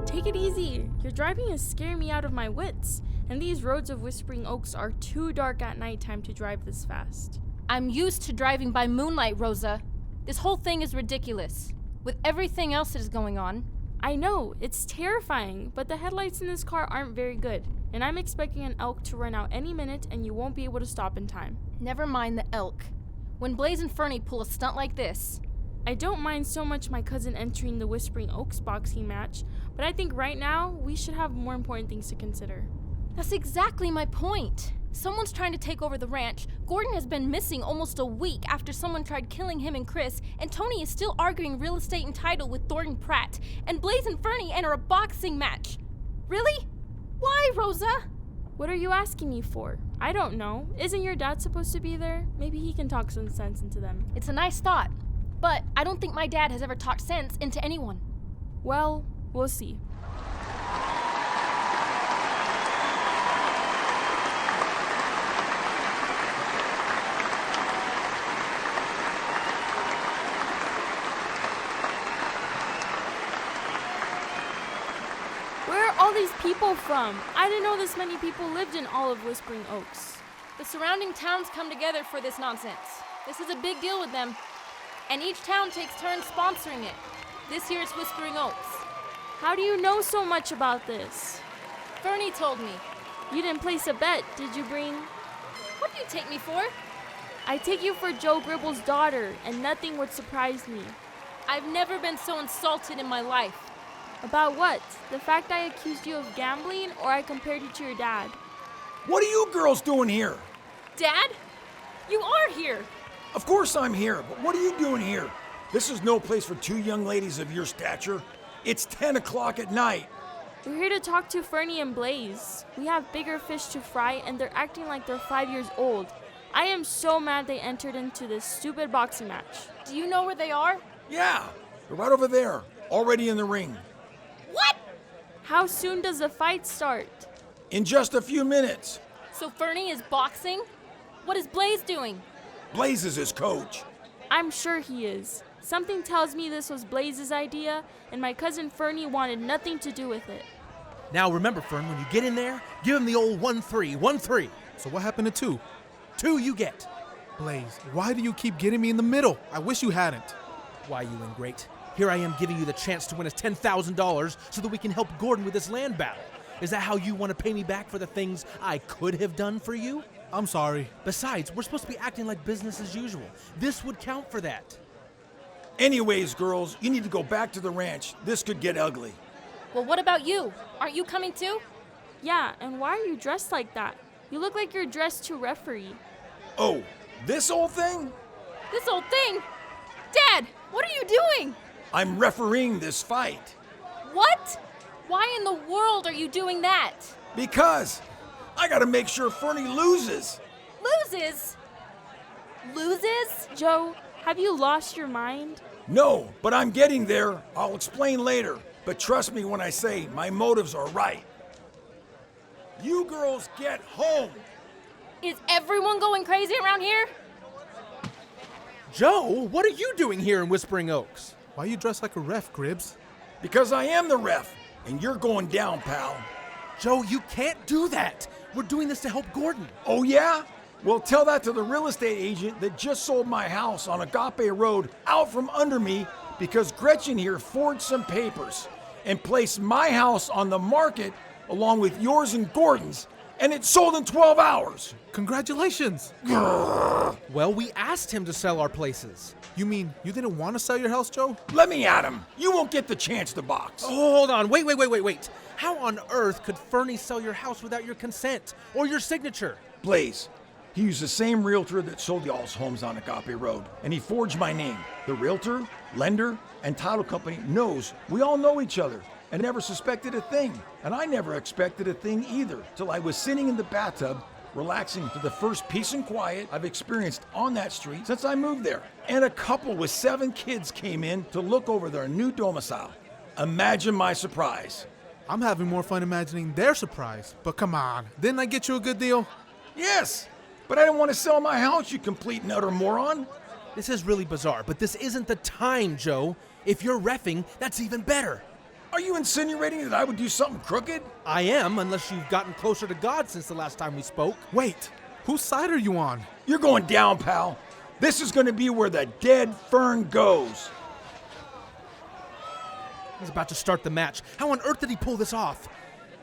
Take it easy. Your driving is scaring me out of my wits. And these roads of Whispering Oaks are too dark at nighttime to drive this fast. I'm used to driving by moonlight, Rosa. This whole thing is ridiculous. With everything else that is going on. I know, it's terrifying, but the headlights in this car aren't very good. And I'm expecting an elk to run out any minute and you won't be able to stop in time. Never mind the elk. When Blaze and Ferny pull a stunt like this... I don't mind so much my cousin entering the Whispering Oaks boxing match, but I think right now we should have more important things to consider. That's exactly my point. Someone's trying to take over the ranch. Gordon has been missing almost a week after someone tried killing him and Chris, and Tony is still arguing real estate and title with Thornton Pratt, and Blaze and Ferny enter a boxing match. Really? Why, Rosa? What are you asking me for? I don't know. Isn't your dad supposed to be there? Maybe he can talk some sense into them. It's a nice thought, but I don't think my dad has ever talked sense into anyone. Well, we'll see. Where are all these people from? I didn't know this many people lived in all of Whispering Oaks. The surrounding towns come together for this nonsense. This is a big deal with them. And each town takes turns sponsoring it. This year it's Whispering Oaks. How do you know so much about this? Ferny told me. You didn't place a bet, did you, Breen? What do you take me for? I take you for Joe Gribble's daughter, and nothing would surprise me. I've never been so insulted in my life. About what? The fact I accused you of gambling, or I compared you to your dad? What are you girls doing here? Dad? You are here. Of course I'm here, but what are you doing here? This is no place for two young ladies of your stature. It's 10 o'clock at night. We're here to talk to Ferny and Blaze. We have bigger fish to fry, and they're acting like they're 5 years old. I am so mad they entered into this stupid boxing match. Do you know where they are? Yeah, they're right over there, already in the ring. What? How soon does the fight start? In just a few minutes. So Ferny is boxing? What is Blaze doing? Blaze is his coach. I'm sure he is. Something tells me this was Blaze's idea, and my cousin Ferny wanted nothing to do with it. Now remember, Fern, when you get in there, give him the old 1-3, 1-3. So what happened to 2? 2 you get. Blaze, why do you keep getting me in the middle? I wish you hadn't. Why, you ingrate. Here I am giving you the chance to win us $10,000 so that we can help Gordon with this land battle. Is that how you want to pay me back for the things I could have done for you? I'm sorry. Besides, we're supposed to be acting like business as usual. This would count for that. Anyways, girls, you need to go back to the ranch. This could get ugly. Well, what about you? Aren't you coming too? Yeah, and why are you dressed like that? You look like you're dressed to referee. Oh, this old thing? This old thing? Dad, what are you doing? I'm refereeing this fight. What? Why in the world are you doing that? Because I gotta make sure Ferny loses. Loses? Loses? Joe, have you lost your mind? No, but I'm getting there. I'll explain later. But trust me when I say my motives are right. You girls get home. Is everyone going crazy around here? Joe, what are you doing here in Whispering Oaks? Why you dressed like a ref, Gribbs? Because I am the ref, and you're going down, pal. Joe, you can't do that. We're doing this to help Gordon. Oh, yeah? Well, tell that to the real estate agent that just sold my house on Agape Road out from under me because Gretchen here forged some papers and placed my house on the market along with yours and Gordon's, and it sold in 12 hours. Congratulations! Well, we asked him to sell our places. You mean you didn't want to sell your house, Joe? Let me at him. You won't get the chance to box. Oh, hold on. Wait. How on earth could Ferny sell your house without your consent or your signature? Blaze, he used the same realtor that sold y'all's homes on Agape Road, and he forged my name. The realtor, lender, and title company knows we all know each other and never suspected a thing. And I never expected a thing either, till I was sitting in the bathtub, relaxing to the first peace and quiet I've experienced on that street since I moved there. And a couple with 7 kids came in to look over their new domicile. Imagine my surprise. I'm having more fun imagining their surprise. But come on, didn't I get you a good deal? Yes, but I didn't want to sell my house, you complete and utter moron. This is really bizarre, but this isn't the time, Joe. If you're reffing, that's even better. Are you insinuating that I would do something crooked? I am, unless you've gotten closer to God since the last time we spoke. Wait, whose side are you on? You're going down, pal. This is going to be where the dead Fern goes. He's about to start the match. How on earth did he pull this off?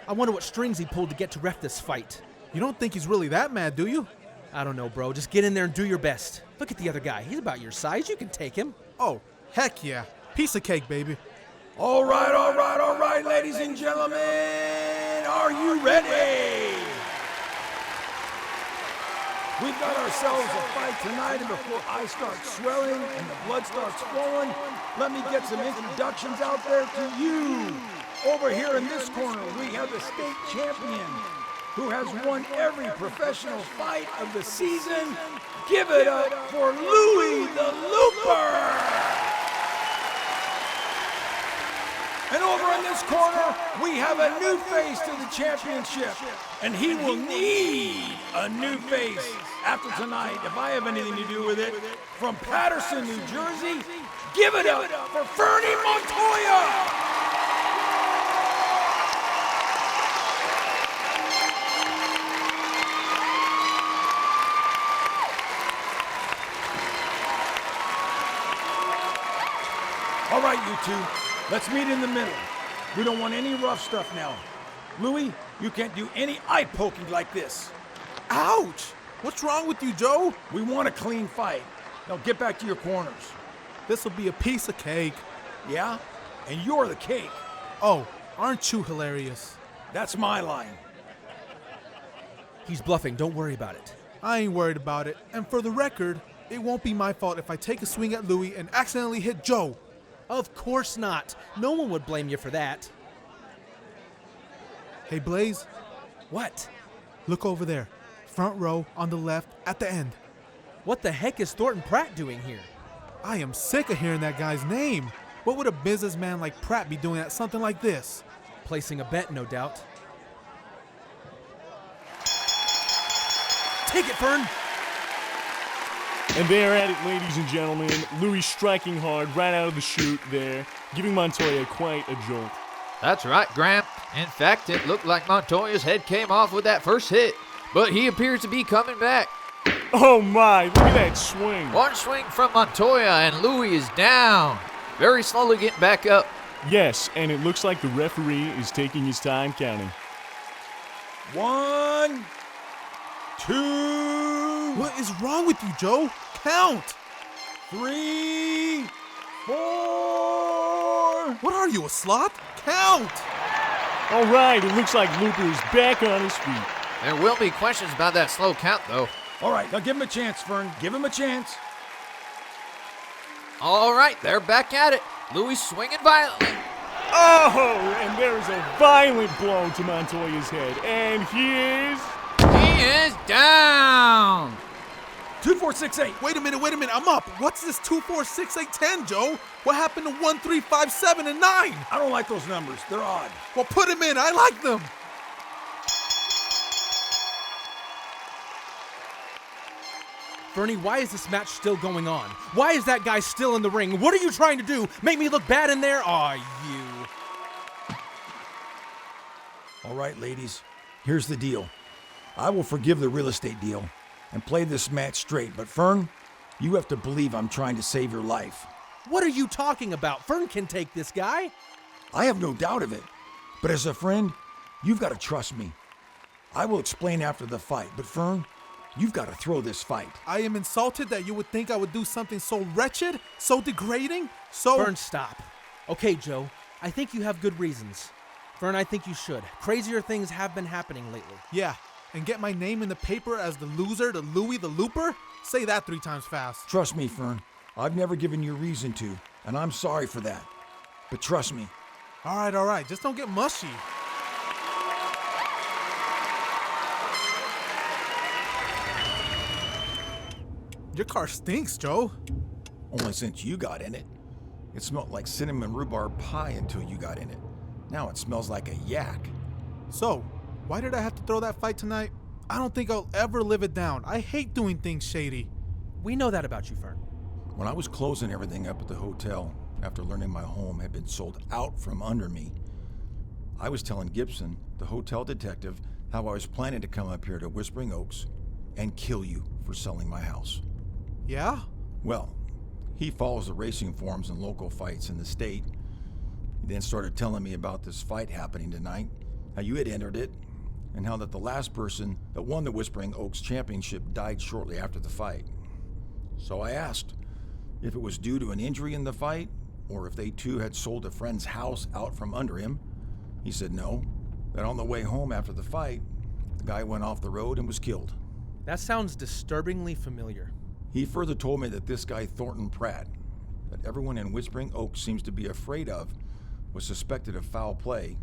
I wonder what strings he pulled to get to ref this fight. You don't think he's really that mad, do you? I don't know, bro. Just get in there and do your best. Look at the other guy. He's about your size. You can take him. Oh, heck yeah. Piece of cake, baby. All right, ladies and gentlemen. Are you ready? We've got ourselves a fight tonight, and before I start swelling and the blood starts flowing, let me get some introductions out there to you. Over here in this corner, we have the state champion who has won every professional fight of the season. Give it up for Louie the Looper! And over in this corner, we have a new face to the championship. And he will need a new face after tonight, if I have anything to do with it. From Patterson, New Jersey, give it up for Ferny Montoya! All right, you two, let's meet in the middle. We don't want any rough stuff now. Louie, you can't do any eye poking like this. Ouch! What's wrong with you, Joe? We want a clean fight. Now get back to your corners. This'll be a piece of cake. Yeah? And you're the cake. Oh, aren't you hilarious? That's my line. He's bluffing. Don't worry about it. I ain't worried about it. And for the record, it won't be my fault if I take a swing at Louie and accidentally hit Joe. Of course not. No one would blame you for that. Hey, Blaze, What? look over there. Front row, on the left, at the end. What the heck is Thornton Pratt doing here? I am sick of hearing that guy's name. What would a businessman like Pratt be doing at something like this? Placing a bet, no doubt. Take it, Fern! And there at it, ladies and gentlemen. Louis striking hard right out of the chute there, giving Montoya quite a jolt. That's right, Gramp. In fact, it looked like Montoya's head came off with that first hit, but he appears to be coming back. Oh my, look at that swing. One swing from Montoya and Louis is down. Very slowly getting back up. Yes, and it looks like the referee is taking his time counting. 1, 2, What is wrong with you, Joe? Count! 3, 4. What are you, a sloth? Count! All right, it looks like Looper is back on his feet. There will be questions about that slow count, though. All right, now give him a chance, Fern. Give him a chance. All right, they're back at it. Louis swinging violently. Oh, and there's a violent blow to Montoya's head. And He is down. 2, 4, 6, 8. Wait a minute, I'm up. What's this 2, 4, 6, 8, 10, Joe? What happened to 1, 3, 5, 7, and 9? I don't like those numbers. They're odd. Well, put him in. I like them. Ferny, why is this match still going on? Why is that guy still in the ring? What are you trying to do? Make me look bad in there? Aw, you. All right, ladies, here's the deal. I will forgive the real estate deal and play this match straight, but Fern, you have to believe I'm trying to save your life. What are you talking about? Fern can take this guy. I have no doubt of it, but as a friend, you've got to trust me. I will explain after the fight, but Fern, you've got to throw this fight. I am insulted that you would think I would do something so wretched, so degrading, so... Fern, stop. Okay, Joe, I think you have good reasons. Fern, I think you should. Crazier things have been happening lately. Yeah, and get my name in the paper as the loser to Louie the Looper? Say that 3 times fast. Trust me, Fern. I've never given you reason to, and I'm sorry for that. But trust me. All right, just don't get mushy. Your car stinks, Joe. Only since you got in it. It smelled like cinnamon rhubarb pie until you got in it. Now it smells like a yak. So, why did I have to throw that fight tonight? I don't think I'll ever live it down. I hate doing things shady. We know that about you, Fern. When I was closing everything up at the hotel, after learning my home had been sold out from under me. I was telling Gibson, the hotel detective, how I was planning to come up here to Whispering Oaks and kill you for selling my house. Yeah? Well, he follows the racing forums and local fights in the state. He then started telling me about this fight happening tonight, how you had entered it, and how that the last person that won the Whispering Oaks championship died shortly after the fight. So I asked if it was due to an injury in the fight, or if they too had sold a friend's house out from under him. He said no, that on the way home after the fight, the guy went off the road and was killed. That sounds disturbingly familiar. He further told me that this guy Thornton Pratt, that everyone in Whispering Oaks seems to be afraid of, was suspected of foul play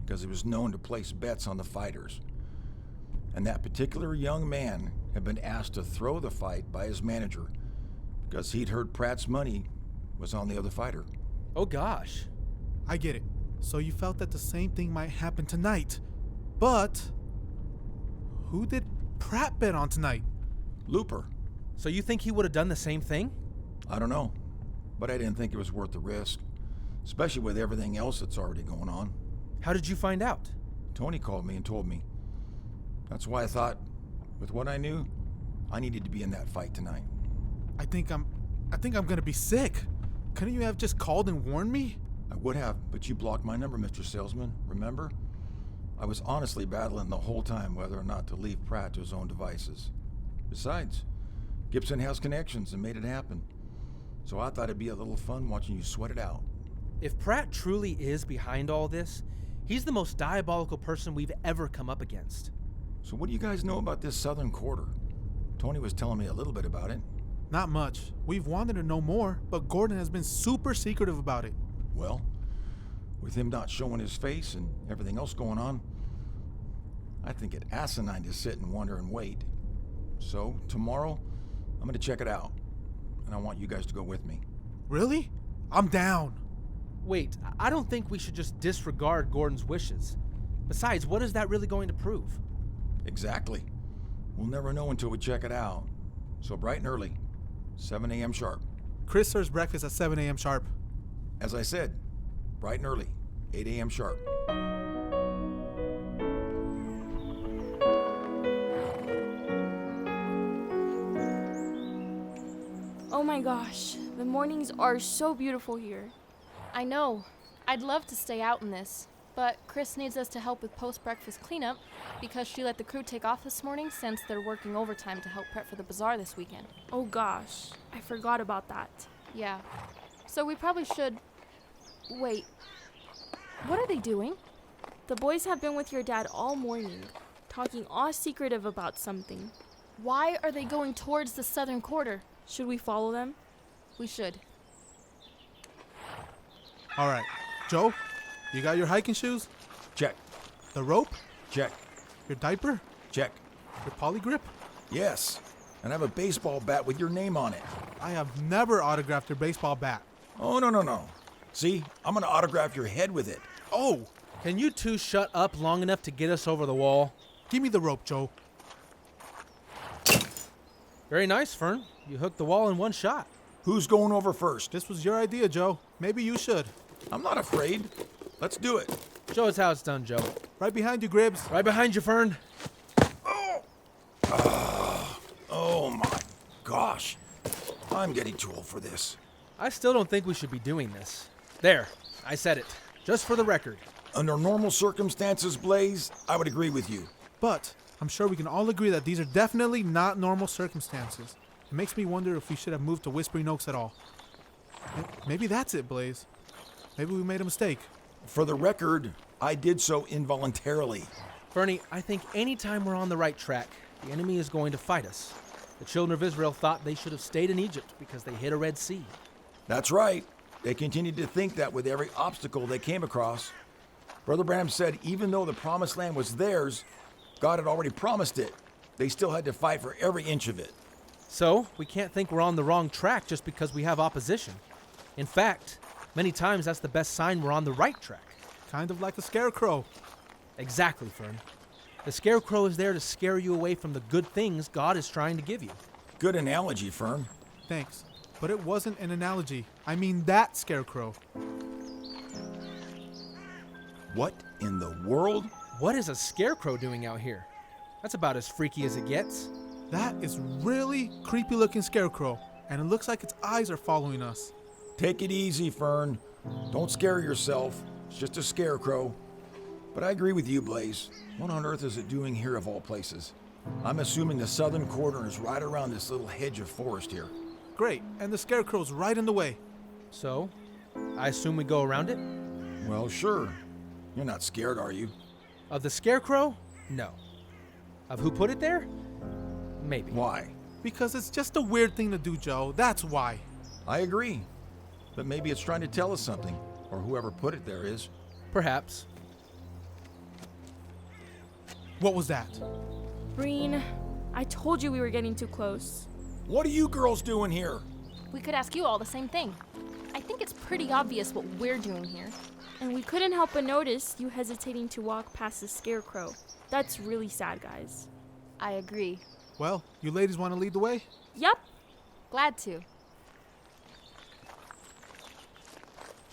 because he was known to place bets on the fighters. And that particular young man had been asked to throw the fight by his manager because he'd heard Pratt's money was on the other fighter. Oh gosh. I get it. So you felt that the same thing might happen tonight. But who did Pratt bet on tonight? Looper. So you think he would have done the same thing? I don't know, but I didn't think it was worth the risk, especially with everything else that's already going on. How did you find out? Tony called me and told me. That's why I thought, with what I knew, I needed to be in that fight tonight. I think I'm gonna be sick. Couldn't you have just called and warned me? I would have, but you blocked my number, Mr. Salesman, remember? I was honestly battling the whole time whether or not to leave Pratt to his own devices. Besides, Gibson has connections and made it happen. So I thought it'd be a little fun watching you sweat it out. If Pratt truly is behind all this, he's the most diabolical person we've ever come up against. So what do you guys know about this southern quarter? Tony was telling me a little bit about it. Not much. We've wanted to know more, but Gordon has been super secretive about it. Well, with him not showing his face and everything else going on, I think it asinine to sit and wonder and wait. So, tomorrow, I'm going to check it out, and I want you guys to go with me. Really? I'm down. Wait, I don't think we should just disregard Gordon's wishes. Besides, what is that really going to prove? Exactly. We'll never know until we check it out. So bright and early, 7 a.m. sharp. Chris serves breakfast at 7 a.m. sharp. As I said, bright and early, 8 a.m. sharp. Oh my gosh, the mornings are so beautiful here. I know. I'd love to stay out in this, but Chris needs us to help with post-breakfast cleanup because she let the crew take off this morning since they're working overtime to help prep for the bazaar this weekend. Oh gosh, I forgot about that. Yeah. So we probably should... Wait. What are they doing? The boys have been with your dad all morning, talking all secretive about something. Why are they going towards the southern quarter? Should we follow them? We should. All right. Joe, you got your hiking shoes? Check. The rope? Check. Your diaper? Check. Your poly grip? Yes. And I have a baseball bat with your name on it. I have never autographed your baseball bat. Oh, no. See, I'm going to autograph your head with it. Oh! Can you two shut up long enough to get us over the wall? Give me the rope, Joe. Very nice, Fern. You hooked the wall in one shot. Who's going over first? This was your idea, Joe. Maybe you should. I'm not afraid. Let's do it. Show us how it's done, Joe. Right behind you, Gribbs. Right behind you, Fern. Oh my gosh. I'm getting too old for this. I still don't think we should be doing this. There, I said it. Just for the record. Under normal circumstances, Blaze, I would agree with you. But I'm sure we can all agree that these are definitely not normal circumstances. It makes me wonder if we should have moved to Whispering Oaks at all. Maybe that's it, Blaze. Maybe we made a mistake. For the record, I did so involuntarily. Ferny, I think any time we're on the right track, the enemy is going to fight us. The children of Israel thought they should have stayed in Egypt because they hit a Red Sea. That's right. They continued to think that with every obstacle they came across. Brother Branham said even though the promised land was theirs, God had already promised it. They still had to fight for every inch of it. So, we can't think we're on the wrong track just because we have opposition. In fact, many times that's the best sign we're on the right track. Kind of like a scarecrow. Exactly, Fern. The scarecrow is there to scare you away from the good things God is trying to give you. Good analogy, Fern. Thanks. But it wasn't an analogy. I mean that scarecrow. What in the world? What is a scarecrow doing out here? That's about as freaky as it gets. That is really creepy looking scarecrow, and it looks like its eyes are following us. Take it easy, Fern. Don't scare yourself. It's just a scarecrow. But I agree with you, Blaze. What on earth is it doing here of all places? I'm assuming the southern corner is right around this little hedge of forest here. Great, and the scarecrow's right in the way. So, I assume we go around it? Well, sure. You're not scared, are you? Of the scarecrow? No. Of who put it there? Maybe. Why? Because it's just a weird thing to do, Joe. That's why. I agree. But maybe it's trying to tell us something, or whoever put it there is. Perhaps. What was that? Breen, I told you we were getting too close. What are you girls doing here? We could ask you all the same thing. I think it's pretty obvious what we're doing here. And we couldn't help but notice you hesitating to walk past the scarecrow. That's really sad, guys. I agree. Well, you ladies want to lead the way? Yep. Glad to.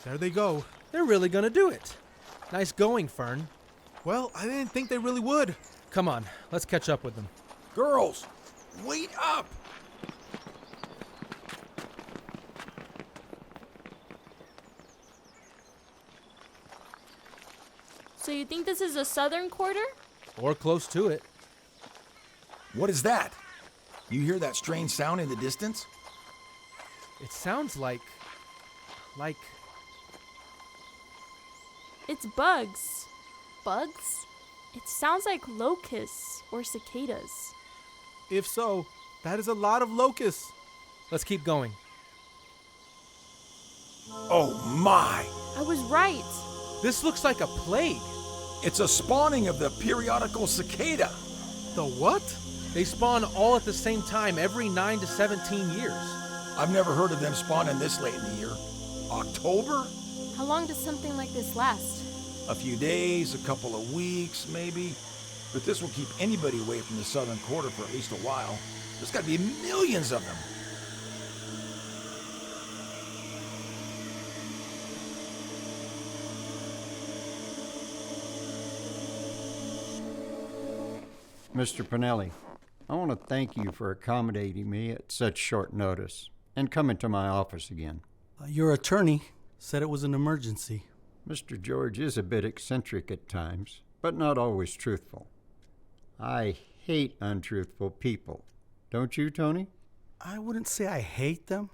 There they go. They're really gonna do it. Nice going, Fern. Well, I didn't think they really would. Come on, let's catch up with them. Girls, wait up! So you think this is the southern quarter? Or close to it. What is that? You hear that strange sound in the distance? It sounds like... It's bugs. Bugs? It sounds like locusts or cicadas. If so, that is a lot of locusts. Let's keep going. Oh my! I was right. This looks like a plague. It's a spawning of the periodical cicada. The what? They spawn all at the same time every 9 to 17 years. I've never heard of them spawning this late in the year. October? How long does something like this last? A few days, a couple of weeks, maybe. But this will keep anybody away from the southern quarter for at least a while. There's got to be millions of them. Mr. Pinelli, I want to thank you for accommodating me at such short notice and coming to my office again. Your attorney said it was an emergency. Mr. George is a bit eccentric at times, but not always truthful. I hate untruthful people. Don't you, Tony? I wouldn't say I hate them,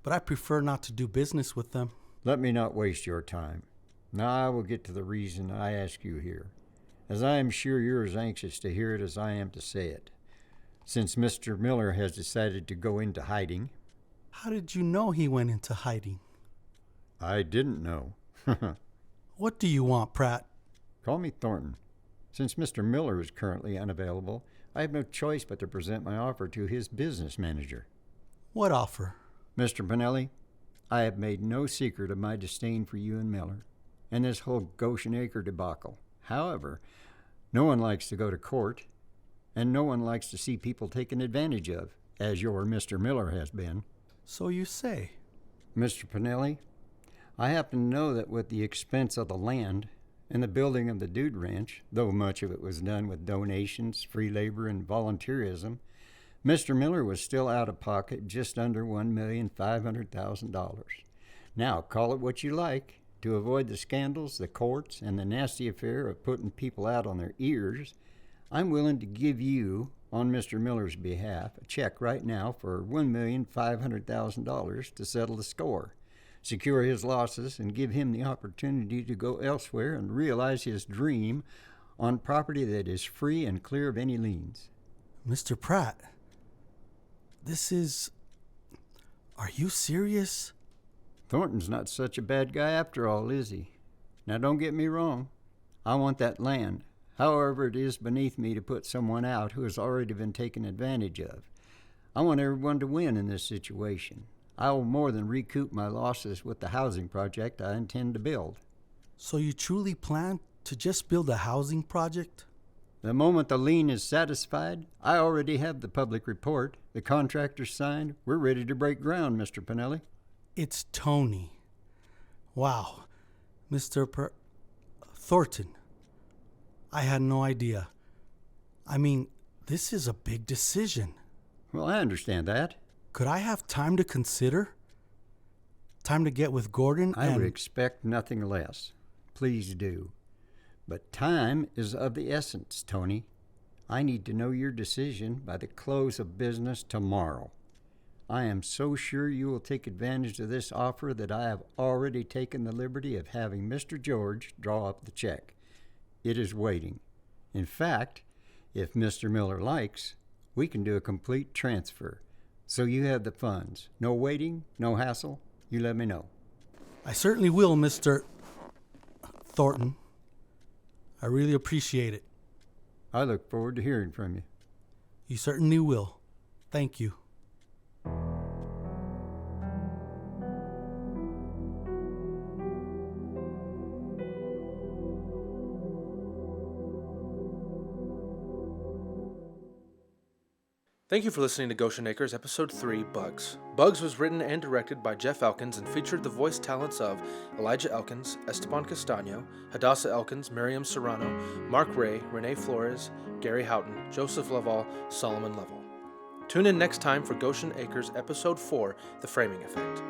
but I prefer not to do business with them. Let me not waste your time. Now I will get to the reason I ask you here, as I am sure you're as anxious to hear it as I am to say it. Since Mr. Miller has decided to go into hiding... How did you know he went into hiding? I didn't know. What do you want, Pratt? Call me Thornton. Since Mr. Miller is currently unavailable, I have no choice but to present my offer to his business manager. What offer? Mr. Pinelli, I have made no secret of my disdain for you and Miller, and this whole Goshen Acre debacle. However, no one likes to go to court, and no one likes to see people taken advantage of, as your Mr. Miller has been. So you say. Mr. Pinelli, I happen to know that with the expense of the land and the building of the Dude Ranch, though much of it was done with donations, free labor, and volunteerism, Mr. Miller was still out of pocket just under $1,500,000. Now, call it what you like. To avoid the scandals, the courts, and the nasty affair of putting people out on their ears, I'm willing to give you, on Mr. Miller's behalf, a check right now for $1,500,000 to settle the score, secure his losses, and give him the opportunity to go elsewhere and realize his dream on property that is free and clear of any liens. Mr. Pratt, this is... Are you serious? Thornton's not such a bad guy after all, is he? Now, don't get me wrong. I want that land. However, it is beneath me to put someone out who has already been taken advantage of. I want everyone to win in this situation. I will more than recoup my losses with the housing project I intend to build. So you truly plan to just build a housing project? The moment the lien is satisfied, I already have the public report, the contractor signed. We're ready to break ground, Mr. Pinelli. It's Tony. Wow. Thornton. I had no idea. I mean, this is a big decision. Well, I understand that. Could I have time to consider? Time to get with Gordon I would expect nothing less. Please do. But time is of the essence, Tony. I need to know your decision by the close of business tomorrow. I am so sure you will take advantage of this offer that I have already taken the liberty of having Mr. George draw up the check. It is waiting. In fact, if Mr. Miller likes, we can do a complete transfer. So you have the funds. No waiting, no hassle. You let me know. I certainly will, Mr. Thornton. I really appreciate it. I look forward to hearing from you. You certainly will. Thank you. Thank you for listening to Goshen Acres, Episode 3, Bugs. Bugs was written and directed by Jeff Elkins and featured the voice talents of Elijah Elkins, Esteban Castaño, Hadassah Elkins, Miriam Serrano, Mark Ray, Renee Flores, Gary Houghton, Joseph Lovall, Solomon Lovell. Tune in next time for Goshen Acres, Episode 4, The Framing Effect.